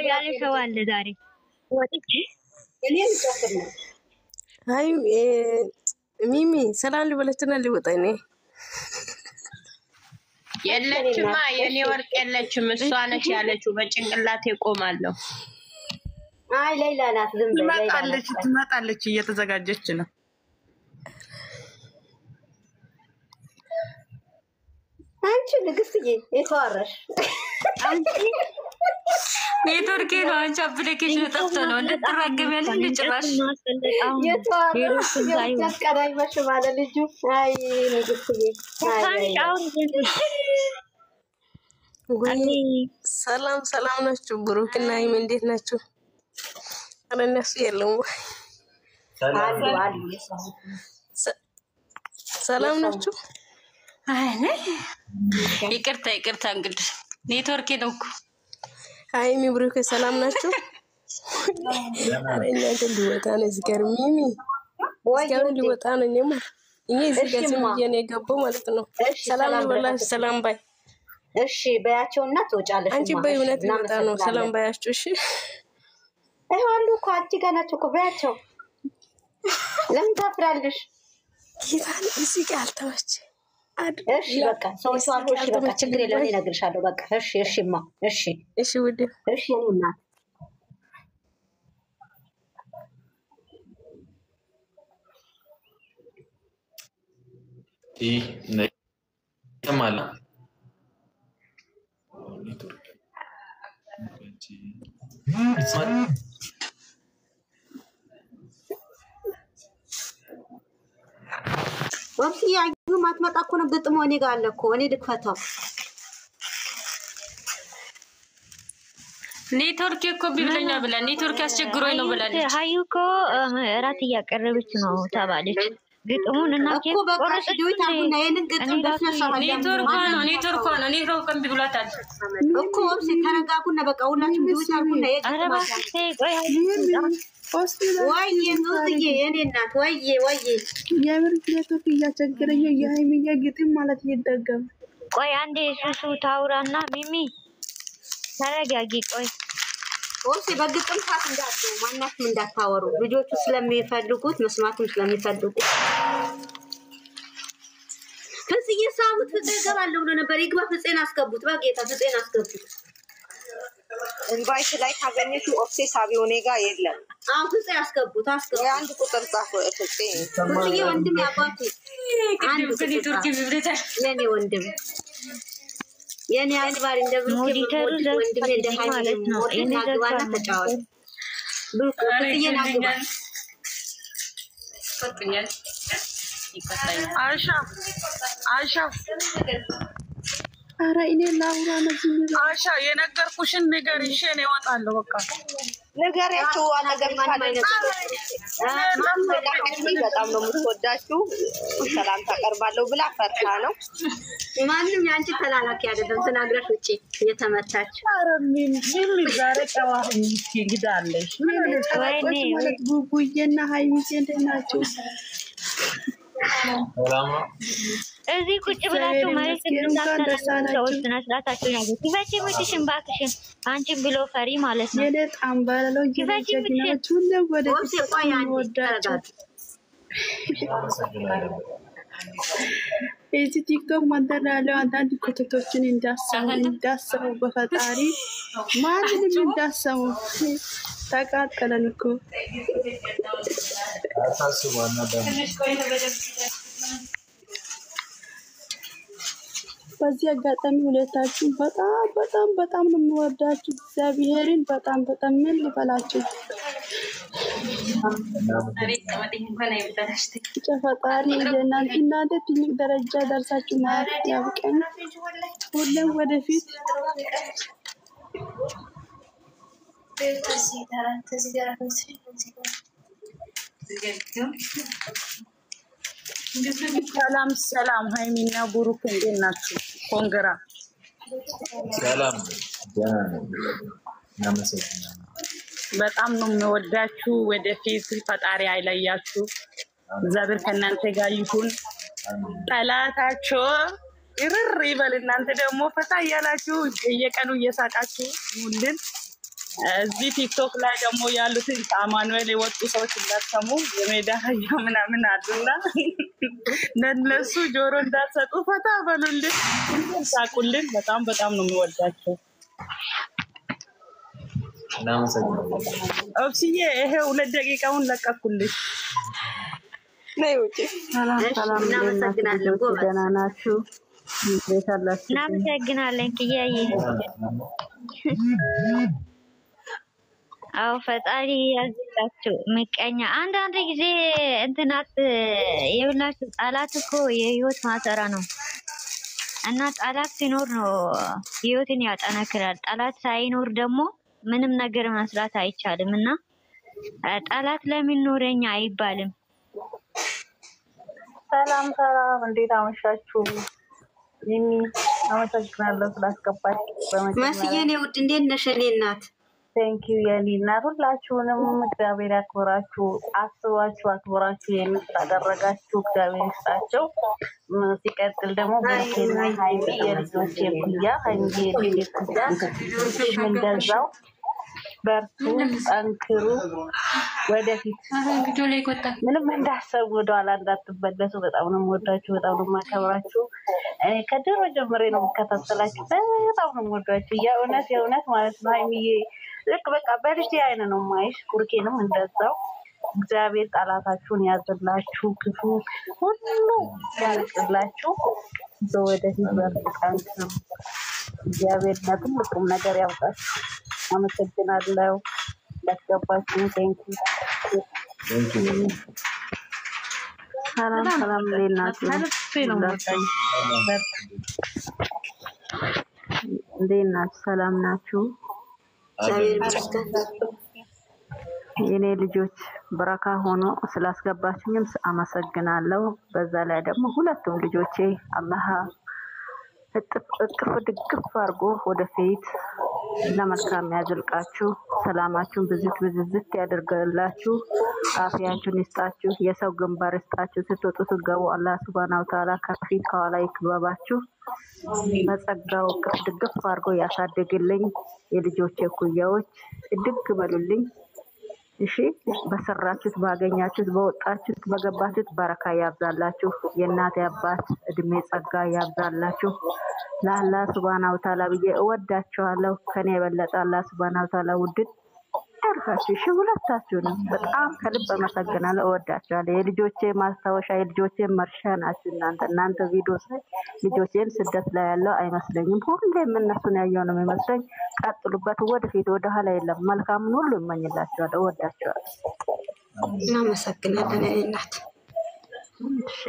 ያለ ሰው አለ ዛሬ ወጥቼ እኔም ጨፍር ነው አይ ሚሚ ሰላም ልበለችና ልወጣ እኔ የለችማ የኔ ወርቅ የለችም እሷ ነች ያለችው በጭንቅላቴ ቆማለሁ አይ ሌላ ናት ዝም ብላ ትመጣለች እየተዘጋጀች ነው አንቺ ንግስትዬ የተዋረሽ አንቺ ኔትወርክ ነው አንቺ አፕሊኬሽን ጠፍቶ ነው እንድትራገም ያለ ልጭራሽ የተዋረሽ ያስቀራይ መሽ ማለት ልጁ አይ ንግስትዬ ሰላም ሰላም ናችሁ ብሩክና ይም እንዴት ናችሁ አረነሱ የለም ሰላም ናችሁ አይ ይቅርታ እንግዲህ ኔትወርክ ነው እኮ አይ ብሩክ ሰላም ናችሁ አረኛ ልወጣ ነው ዝገር ሚሚ ወይስ ልወጣ ነው እኔ እዚህ ጋር ስምዬ ነው የገባው ማለት ነው ሰላም ወላሂ ሰላም ባይ እሺ በያቸውና ትወጫለሽ አንቺ በእውነት ልወጣ ነው ሰላም ባያችሁ እሺ አይዋሉ እኮ አንቺ ጋር ናቸው እኮ በያቸው ለምን ታፍራለሽ ጌታን እዚህ ጋር አልተመቸ እሺ በቃ ሰዎች አሉ እሺ በቃ ችግር የለም እኔ እነግርሻለሁ በቃ እሺማ እሺ ውድ እሺ እኔና ተማላ ወንፊ ያዩ ማትመጣ እኮ ነው ግጥሞ እኔ ጋር አለ እኮ እኔ ልክፈታው ኔትወርክ እኮ ቢብለኛ ብላ ኔትወርክ ያስቸግሮኝ ነው ብላለች ሀዩ እኮ እራት እያቀረበች ነው ተባለች ግጥሙን እና እኮ በቃ ዲዩት አሁን የንን ግጥም በስነሳ ኔትወርክ ነው ቢብላታል እኮ ሲተረጋጉና በቃ ሁላችሁም ዲዩት አሁን የግጥም ወይ የኑዝዬ የኔ እናት ወይ የምር ኔትወርክ እያቸገረኝ የሃይሚያ ግጥም ማለት ይደገም ቆይ አንዴ ሱሱ ታውራና ሚሚ ተረጋጊ ቆይ ወንፊ በግጥም ታስ እንዳትሉ ማናችሁም እንዳታወሩ ልጆቹ ስለሚፈልጉት መስማቱም ስለሚፈልጉት ፍጽዬ ሳሙት ፍጽዬ ገባለሁ ብሎ ነበር ይግባ ፍጽዬን አስገቡት በጌታ ፍጽዬን አስገቡት ኢንቫይት ላይ ታገኘሽው ኦክሴስ አቢው ኔጋ የለም አው ፍጽዬ አስገቡት አንድ ቁጥር ጻፉ ፍጽዬ ወንድም ያባቱ አንድ ኔትወርክ ቢብለታል የኔ ወንድም የኔ አልባሪ እንደብሩክ ወንድም እንደሃይ ማለት ነው እኔ ደግባና ተጫወት ብሩክ ፍጽዬ ናግባ ፈጥኛል አይሻ አረ እኔ ላውራ ነው አይሻ የነገርኩሽን ነገር እሺ እኔ እወጣለሁ በቃ ነገርያችሁ ነገር ማለት በጣም ነው የምትወዳችሁ ሰላም ታቀርባለሁ ብላ ፈርታ ነው ማንንም ያንቺ ተላላኪ አይደለም ተናግረሽ ውጪ የተመታች አረ ምን ዛሬ ጨዋታ ይግዳለሽ ወይኔ ጉጉዬና ሃይሚዬ እንደናችሁ ሰላም እዚህ ቁጭ ብላችሁ ማለት እንደምታስተናግዱ ሰዎች ተናስላታችሁ ያዙ ትፈጪ ምትሽን ባክሽን አንቺን ብሎ ፈሪ ማለት ነው የኔ ጣምባለው ይፈጂናችሁ ለወደ እዚህ ቲክቶክ መንደር ያለው አንዳንድ ኮተቶችን እንዳሰሙ በፈጣሪ ማንንም እንዳሰሙ ተቃጠለን እኮ በዚህ አጋጣሚ ሁለታችሁ በጣም ነው የምወዳችሁ እግዚአብሔርን በጣም ምን ልበላችሁ ፈጣሪ እናንተ ትልቅ ደረጃ ደርሳችሁ ማየት ያብቀን ሁሌም ወደፊት ሰላም ሃይሚና ብሩክ እንዴት ናችሁ? ኮንግራ ሰላም በጣም ነው የምወዳችሁ። ወደፊት ፈጣሪ አይለያችሁ። እግዚአብሔር ከእናንተ ጋር ይሁን። ጠላታችሁ ይርር ይበል። እናንተ ደግሞ ፈታ እያላችሁ በየቀኑ እየሳቃችሁ ይሁንልን። እዚህ ቲክቶክ ላይ ደግሞ ያሉትን ከአማኑኤል የወጡ ሰዎች እንዳትሰሙ የሜዳ አህያ ምናምን አሉና ለነሱ ጆሮ እንዳትሰጡ ፈታ በሉልን፣ ሳቁልን። በጣም በጣም ነው የሚወዳቸው። ኦብስዬ ይሄ 2 ደቂቃውን ለቀኩልሽ። ነይ ውጪ። ሰላም እናመሰግናለን። ደህና ናችሁ? እናመሰግናለን ክያዬ። አዎ ፈጣሪ ያዝላችሁ። ምቀኛ አንዳንድ ጊዜ እንትናት የብላችሁ ጣላት እኮ የህይወት ማሰራ ነው እና ጣላት ሲኖር ነው ህይወትን ያጠናክራል። ጣላት ሳይኖር ደግሞ ምንም ነገር መስራት አይቻልም እና ጣላት ለምን ኖረኛ አይባልም። ሰላም ሰላም፣ እንዴት አመሻችሁ? ሚሚ አመሰግናለሁ ስላስገባች። መስዬ ነው ውድ፣ እንዴት ነሽ የኔ እናት? ቴንኪው የኔ እናት። ሁላችሁንም እግዚአብሔር ያክብራችሁ፣ አስባችሁ አክብራችሁ የምታደረጋችሁ እግዚአብሔር ይስጣቸው። ሲቀጥል ደግሞ በርኬና ሀይሚ የልጆች የኩያ ሀይሚ የልጆች ኩያ እንደዛው በርቱ፣ ጠንክሩ፣ ወደፊት ምንም እንዳሰቡ ወደኋላ እንዳትመለሱ። በጣም ነው የምወዳችሁ፣ በጣም ነው የማከብራችሁ። እኔ ከድሮ ጀምሬ ነው የምከታተላችሁ። በጣም ነው የምወዳችሁ የእውነት ማለት ነው። ሀይሚዬ ልክ በቃ በልጅ አይነ ነው ማይሽ። ቁርኬንም እንደዛው እግዚአብሔር ጠላታችሁን ያዝላችሁ፣ ክፉ ሁሉ ያርቅላችሁ። ወደፊት በርቱ፣ ጠንክሩ። እግዚአብሔር ለትልቁም ነገር ያውጣችሁ። አመሰግናለሁ ለተገባችሁ። ቴንኪው። ሰላም ሰላም፣ እንዴት ናችሁ? እንዴት ናችሁ? ሰላም ናችሁ? የኔ ልጆች በረካ ሆኖ ስላስገባችሁኝም አመሰግናለሁ። በዛ ላይ ደግሞ ሁለቱም ልጆቼ አላህ እቅፍ ድግፍ አድርጎ ወደፊት ለመልካም ያዝልቃችሁ። ሰላማችሁን ብዝት ያደርግላችሁ። አፍያችሁን ይስጣችሁ። የሰው ግንባር ይስጣችሁ። ስትወጡ ስትገቡ አላህ ሱብሃነሁ ወተዓላ ከፊት ከኋላ ይክበባችሁ። በጸጋው እቅፍ ድግፍ አድርጎ ያሳድግልኝ። የልጆቼ ኩያዎች እድግ በሉልኝ። እሺ፣ በሰራችሁት ባገኛችሁት በወጣችሁት በገባችሁት በረካ ያብዛላችሁ። የእናቴ አባት እድሜ ጸጋ ያብዛላችሁ። ለአላህ ሱብሃነሁ ወተዓላ ብዬ እወዳችኋለሁ። ከኔ የበለጠ አላህ ሱብሃነሁ ወተዓላ ውድድ ያርጋችሁ። እሺ፣ ሁለታችሁንም በጣም ከልብ አመሰግናለሁ። እወዳችኋለሁ። የልጆቼ ማስታወሻ የልጆቼ መርሻ ናችሁ እናንተ ቪዲዮ ሳይ ልጆቼን ስደት ላይ ያለው አይመስለኝም። ሁሌም እነሱን ያየው ነው የሚመስለኝ። ቀጥሉበት፣ ወደፊት ወደ ኋላ የለም። መልካምን ሁሉ እመኝላችኋለሁ። እወዳችኋለሁ። እናመሰግናለን እናት። እሺ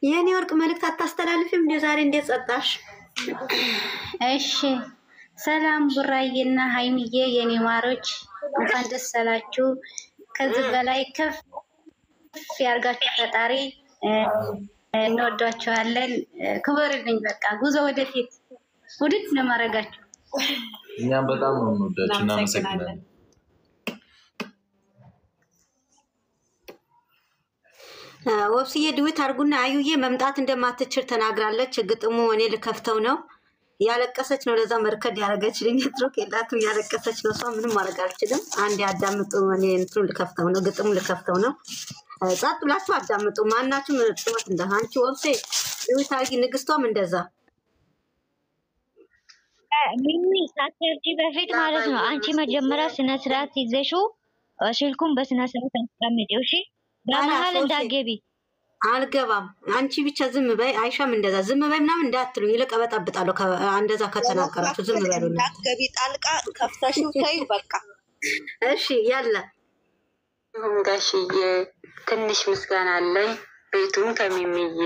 የኔ ወርቅ መልእክት አታስተላልፍም እንዴ ዛሬ? እንዴት ጸጣሽ? እሺ ሰላም ቡራዬና ሀይሚዬ የኔ ማሮች እንኳን ደስ አላችሁ። ከዚህ በላይ ከፍ ያርጋችሁ ፈጣሪ። እንወዳችኋለን። ክብርልኝ። በቃ ጉዞ ወደፊት ውድት ነው ማረጋችሁ። እኛም በጣም ነው እንወዳችሁ። እናመሰግናለን። ወብስዬ ድዊት አርጉና አዩዬ መምጣት እንደማትችል ተናግራለች። ግጥሙ እኔ ልከፍተው ነው። ያለቀሰች ነው። ለዛ መርከድ ያረጋችልኝ ኔትወርክ የላትም። ያለቀሰች ነው። እሷ ምንም ማድረግ አልችልም። አንድ ያዳምጡ። እኔ እንትኑ ልከፍተው ነው። ግጥሙ ልከፍተው ነው። ጻጥ ብላችሁ አዳምጡ። ማናችሁ ምጥመት እንደ አንቺ ወብሴ ድዊት አርጊ። ንግስቷም እንደዛ ሚሚ ሳትርጂ በፊት ማለት ነው። አንቺ መጀመሪያ ስነ ስርዓት ይዘሽው ስልኩን በስነ ስርዓት አስቀምጪው። እሺ፣ በመሀል እንዳትገቢ። አልገባም። አንቺ ብቻ ዝም በይ። አይሻም እንደዛ ዝም በይ ምናምን እንዳትሉ። ይልቅ እበጣብጣለሁ። እንደዛ ከተናገራችሁ ዝም በሉ። እንዳትገቢ ጣልቃ ከፍተሽው ተይው በቃ። እሺ ያለ ጋሽዬ ትንሽ ምስጋና አለኝ። ቤቱም ከሚሚዬ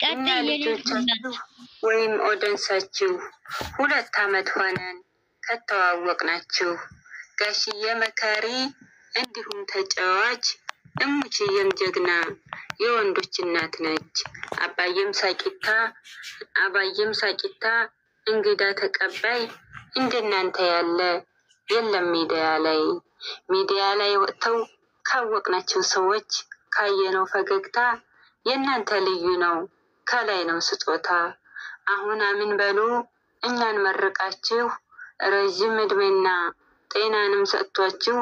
እኛ ልጆቻችሁ ወይም ኦደንሳችሁ 2 ዓመት ሆነን ከተዋወቅናችሁ። ጋሽዬ መካሪ እንዲሁም ተጫዋች፣ እሙችዬም ጀግና የወንዶች እናት ነች። አባዬም ሳቂታ እንግዳ ተቀባይ እንደናንተ ያለ የለም። ሚዲያ ላይ ወጥተው ካወቅናቸው ሰዎች ካየነው ፈገግታ የእናንተ ልዩ ነው ከላይ ነው ስጦታ። አሁን አምን በሉ እኛን መርቃችሁ ረዥም እድሜና ጤናንም ሰጥቷችሁ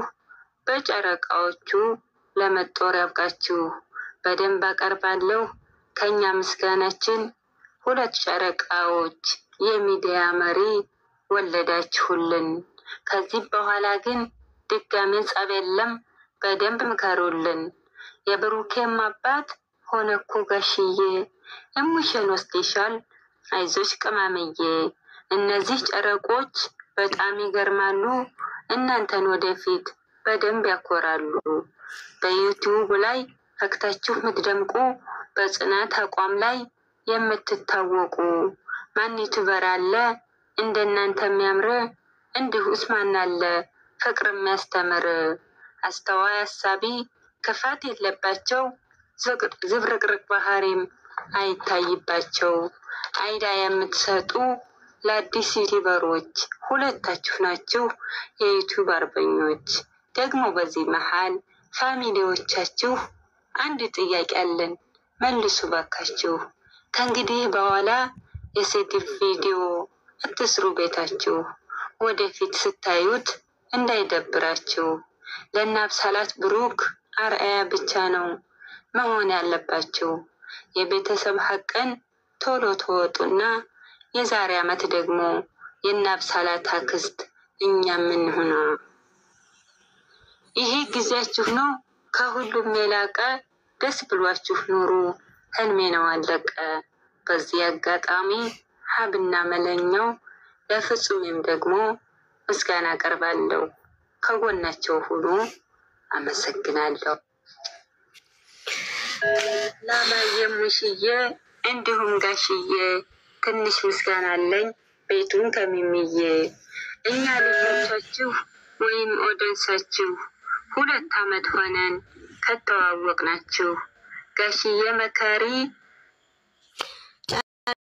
በጨረቃዎቹ ለመጦር ያብቃችሁ። በደንብ አቀርባለሁ ከኛ ምስጋናችን 2 ጨረቃዎች የሚዲያ መሪ ወለዳችሁልን። ከዚህ በኋላ ግን ድጋሜ ጸብ የለም በደንብ ምከሩልን። የብሩኬም አባት ሆነ እኮ ጋሽዬ እሙሽን ወስደሻል አይዞሽ ቅማምዬ። እነዚህ ጨረቆች በጣም ይገርማሉ እናንተን ወደፊት በደንብ ያኮራሉ። በዩቲዩብ ላይ ፈክታችሁ ምትደምቁ በጽናት አቋም ላይ የምትታወቁ ማን ዩቲዩበር አለ እንደናንተ የሚያምር? እንዲሁስ ማን አለ ፍቅር የሚያስተምር? አስተዋይ አሳቢ ክፋት የለባቸው ዝብርቅርቅ ባህሪም አይታይባቸው። አይዳ የምትሰጡ ለአዲስ ዩቲዩበሮች ሁለታችሁ ናችሁ የዩቲዩብ አርበኞች። ደግሞ በዚህ መሃል ፋሚሊዎቻችሁ አንድ ጥያቄ አለን መልሱ ባካችሁ። ከእንግዲህ በኋላ የስድብ ቪዲዮ አትስሩ ቤታችሁ። ወደፊት ስታዩት እንዳይደብራችሁ። ለናብሳላት ብሩክ አርአያ ብቻ ነው መሆን ያለባችሁ። የቤተሰብ ሐቅን ቶሎ ተወጡና የዛሬ ዓመት ደግሞ የናብሳላት አክስት እኛ ምን ሆና። ይሄ ጊዜያችሁ ነው ከሁሉም የላቀ ደስ ብሏችሁ ኑሩ። ህልሜ ነው አለቀ። በዚህ አጋጣሚ ሀብና መለኛው ለፍጹምም ደግሞ ምስጋና አቀርባለሁ። ከጎናቸው ሁሉ አመሰግናለሁ። ላማየም ሙሽዬ እንዲሁም ጋሽዬ ትንሽ ምስጋና አለኝ ቤቱን ከሚሚዬ። እኛ ልጆቻችሁ ወይም ኦደንሳችሁ 2 ዓመት ሆነን ከተዋወቅናችሁ። ጋሽዬ መካሪ